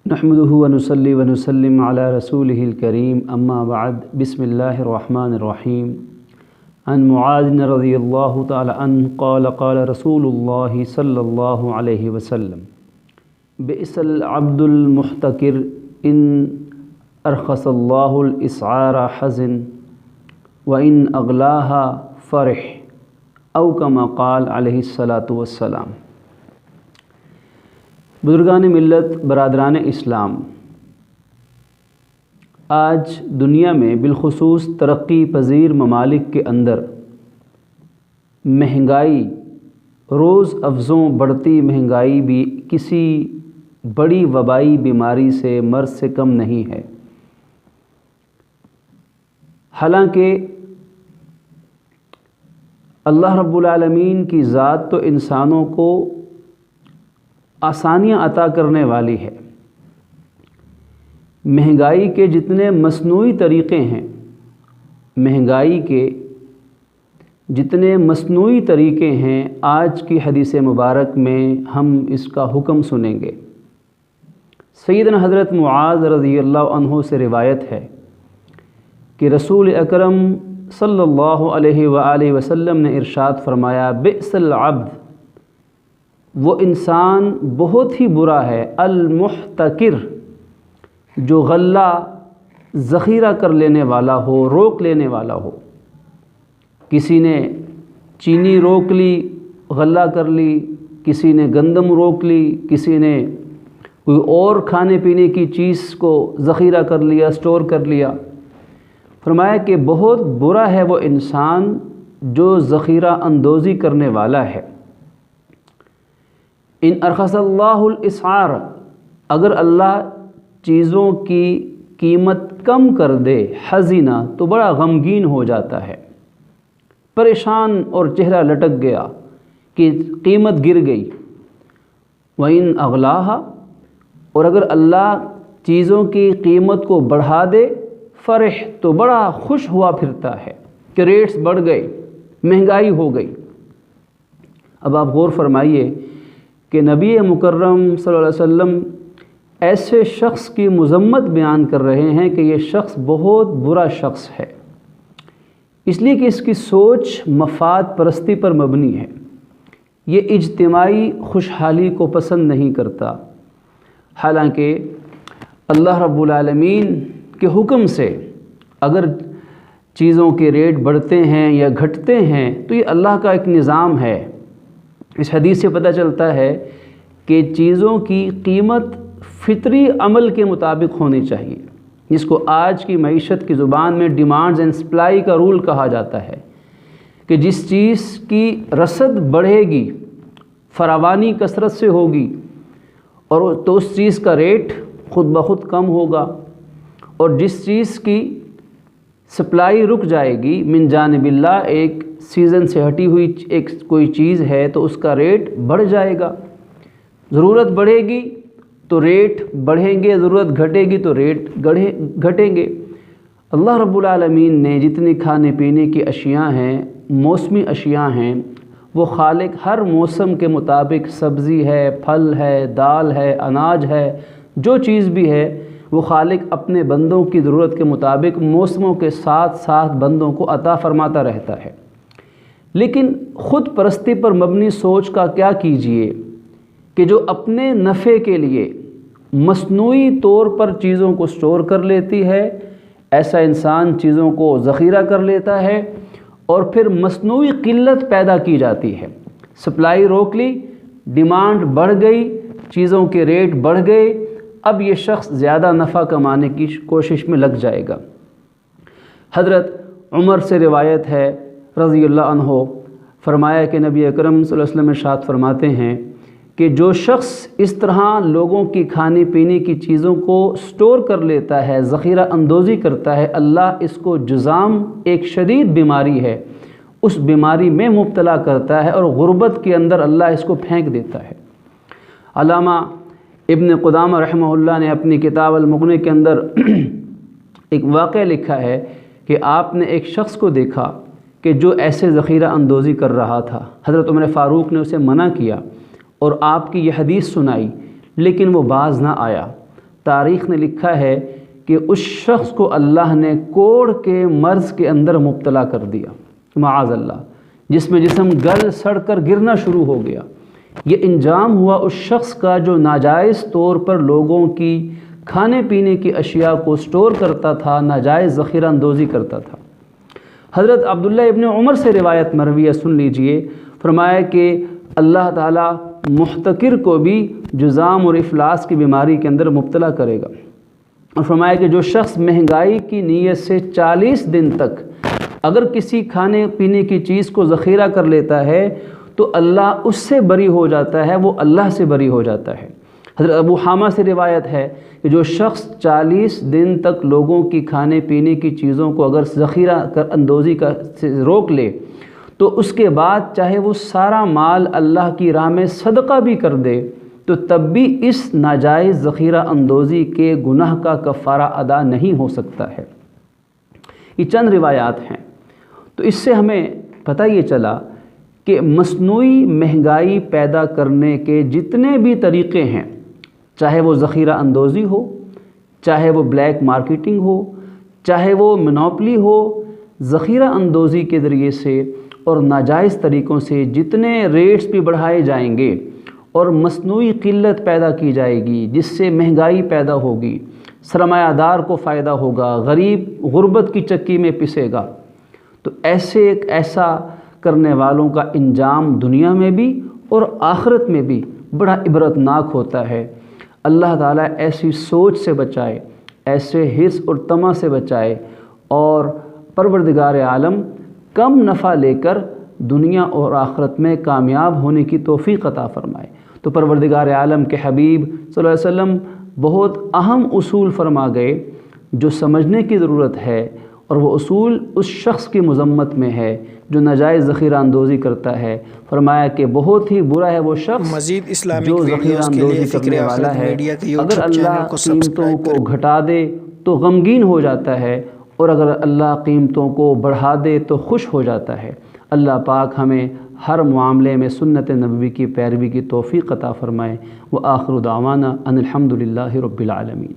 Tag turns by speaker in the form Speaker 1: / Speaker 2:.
Speaker 1: نحمده ونصلي ونسلم على رسوله الكريم اما بعد بسم الله الرحمن الرحيم عن معاذ رضي الله تعالى عنه قال قال رسول الله صلى الله عليه وسلم بئس العبد المحتكر إن أرخص الله الإسعار حزن وإن أغلاها فرح او كما قال علیہ الصلاۃ والسلام۔ بزرگان ملت، برادران اسلام، آج دنیا میں بالخصوص ترقی پذیر ممالک کے اندر مہنگائی، روز افزوں بڑھتی مہنگائی بھی کسی بڑی وبائی بیماری سے، مرض سے کم نہیں ہے۔ حالانکہ اللہ رب العالمین کی ذات تو انسانوں کو آسانیاں عطا کرنے والی ہے۔ مہنگائی کے جتنے مصنوعی طریقے ہیں، آج کی حدیث مبارک میں ہم اس کا حکم سنیں گے۔ سیدنا حضرت معاذ رضی اللہ عنہ سے روایت ہے کہ رسول اکرم صلی اللہ علیہ وآلہ وسلم نے ارشاد فرمایا، بئس العبد، وہ انسان بہت ہی برا ہے، المحتکر، جو غلہ ذخیرہ کر لینے والا ہو، روک لینے والا ہو۔ کسی نے چینی روک لی، غلہ کر لی، کسی نے گندم روک لی، کسی نے کوئی اور کھانے پینے کی چیز کو ذخیرہ کر لیا، سٹور کر لیا۔ فرمایا کہ بہت برا ہے وہ انسان جو ذخیرہ اندوزی کرنے والا ہے۔ ان ارخص اللہ الاسعار، اگر اللہ چیزوں کی قیمت کم کر دے، حزینہ، تو بڑا غمگین ہو جاتا ہے، پریشان اور چہرہ لٹک گیا کہ قیمت گر گئی۔ وَإِنْ أَغْلَاهَا، اور اگر اللہ چیزوں کی قیمت کو بڑھا دے، فرح، تو بڑا خوش ہوا پھرتا ہے کہ ریٹس بڑھ گئے، مہنگائی ہو گئی۔ اب آپ غور فرمائیے کہ نبی مکرم صلی اللہ علیہ وسلم ایسے شخص کی مذمت بیان کر رہے ہیں کہ یہ شخص بہت برا شخص ہے، اس لیے کہ اس کی سوچ مفاد پرستی پر مبنی ہے، یہ اجتماعی خوشحالی کو پسند نہیں کرتا۔ حالانکہ اللہ رب العالمین کے حکم سے اگر چیزوں کے ریٹ بڑھتے ہیں یا گھٹتے ہیں تو یہ اللہ کا ایک نظام ہے۔ اس حدیث سے پتہ چلتا ہے کہ چیزوں کی قیمت فطری عمل کے مطابق ہونی چاہیے، جس کو آج کی معیشت کی زبان میں ڈیمانڈز اینڈ سپلائی کا رول کہا جاتا ہے، کہ جس چیز کی رسد بڑھے گی، فراوانی کثرت سے ہوگی، اور تو اس چیز کا ریٹ خود بخود کم ہوگا، اور جس چیز کی سپلائی رک جائے گی من جانب اللہ، ایک سیزن سے ہٹی ہوئی ایک کوئی چیز ہے تو اس کا ریٹ بڑھ جائے گا۔ ضرورت بڑھے گی تو ریٹ بڑھیں گے، ضرورت گھٹے گی تو ریٹ گھٹیں گے۔ اللہ رب العالمین نے جتنی کھانے پینے کی اشیاء ہیں، موسمی اشیاء ہیں، وہ خالق ہر موسم کے مطابق سبزی ہے، پھل ہے، دال ہے، اناج ہے، جو چیز بھی ہے، وہ خالق اپنے بندوں کی ضرورت کے مطابق موسموں کے ساتھ ساتھ بندوں کو عطا فرماتا رہتا ہے۔ لیکن خود پرستی پر مبنی سوچ کا کیا کیجئے کہ جو اپنے نفع کے لیے مصنوعی طور پر چیزوں کو سٹور کر لیتی ہے، ایسا انسان چیزوں کو ذخیرہ کر لیتا ہے اور پھر مصنوعی قلت پیدا کی جاتی ہے۔ سپلائی روک لی، ڈیمانڈ بڑھ گئی، چیزوں کے ریٹ بڑھ گئے، اب یہ شخص زیادہ نفع کمانے کی کوشش میں لگ جائے گا۔ حضرت عمر سے روایت ہے رضی اللہ عنہ، فرمایا کہ نبی اکرم صلی اللہ علیہ وسلم ارشاد فرماتے ہیں کہ جو شخص اس طرح لوگوں کی کھانے پینے کی چیزوں کو سٹور کر لیتا ہے، ذخیرہ اندوزی کرتا ہے، اللہ اس کو جذام، ایک شدید بیماری ہے، اس بیماری میں مبتلا کرتا ہے اور غربت کے اندر اللہ اس کو پھینک دیتا ہے۔ علامہ ابن قدامہ رحمہ اللہ نے اپنی کتاب المغنی کے اندر ایک واقعہ لکھا ہے کہ آپ نے ایک شخص کو دیکھا کہ جو ایسے ذخیرہ اندوزی کر رہا تھا۔ حضرت عمر فاروق نے اسے منع کیا اور آپ کی یہ حدیث سنائی، لیکن وہ باز نہ آیا۔ تاریخ نے لکھا ہے کہ اس شخص کو اللہ نے کوڑ کے مرض کے اندر مبتلا کر دیا، معاذ اللہ، جس میں جسم گل سڑ کر گرنا شروع ہو گیا۔ یہ انجام ہوا اس شخص کا جو ناجائز طور پر لوگوں کی کھانے پینے کی اشیاء کو سٹور کرتا تھا، ناجائز ذخیرہ اندوزی کرتا تھا۔ حضرت عبداللہ ابن عمر سے روایت مروی ہے، سن لیجئے، فرمایا کہ اللہ تعالیٰ محتکر کو بھی جذام اور افلاس کی بیماری کے اندر مبتلا کرے گا، اور فرمایا کہ جو شخص مہنگائی کی نیت سے 40 دن تک اگر کسی کھانے پینے کی چیز کو ذخیرہ کر لیتا ہے تو اللہ اس سے بری ہو جاتا ہے، وہ اللہ سے بری ہو جاتا ہے۔ حضرت ابو حامہ سے روایت ہے کہ جو شخص 40 دن تک لوگوں کی کھانے پینے کی چیزوں کو اگر ذخیرہ کر اندوزی کا سے روک لے تو اس کے بعد چاہے وہ سارا مال اللہ کی راہ میں صدقہ بھی کر دے تو تب بھی اس ناجائز ذخیرہ اندوزی کے گناہ کا کفارہ ادا نہیں ہو سکتا ہے۔ یہ چند روایات ہیں، تو اس سے ہمیں پتہ یہ چلا کہ مصنوعی مہنگائی پیدا کرنے کے جتنے بھی طریقے ہیں، چاہے وہ ذخیرہ اندوزی ہو، چاہے وہ بلیک مارکیٹنگ ہو، چاہے وہ منوپلی ہو، ذخیرہ اندوزی کے ذریعے سے اور ناجائز طریقوں سے جتنے ریٹس بھی بڑھائے جائیں گے اور مصنوعی قلت پیدا کی جائے گی جس سے مہنگائی پیدا ہوگی، سرمایہ دار کو فائدہ ہوگا، غریب غربت کی چکی میں پسے گا، تو ایسا کرنے والوں کا انجام دنیا میں بھی اور آخرت میں بھی بڑا عبرتناک ہوتا ہے۔ اللہ تعالیٰ ایسی سوچ سے بچائے، ایسے حرص اور طمع سے بچائے، اور پروردگار عالم کم نفع لے کر دنیا اور آخرت میں کامیاب ہونے کی توفیق عطا فرمائے۔ تو پروردگار عالم کے حبیب صلی اللہ علیہ وسلم بہت اہم اصول فرما گئے جو سمجھنے کی ضرورت ہے، اور وہ اصول اس شخص کی مذمت میں ہے جو ناجائز ذخیرہ اندوزی کرتا ہے۔ فرمایا کہ بہت ہی برا ہے وہ شخص جو ذخیرہ اندوزی کرنے والا ہے، اگر اللہ قیمتوں کو گھٹا دے تو غمگین ہو جاتا ہے، اور اگر اللہ قیمتوں کو بڑھا دے تو خوش ہو جاتا ہے۔ اللہ پاک ہمیں ہر معاملے میں سنت نبوی کی پیروی کی توفیق عطا فرمائے۔ وآخر دعوانا ان الحمد للہ رب العالمین۔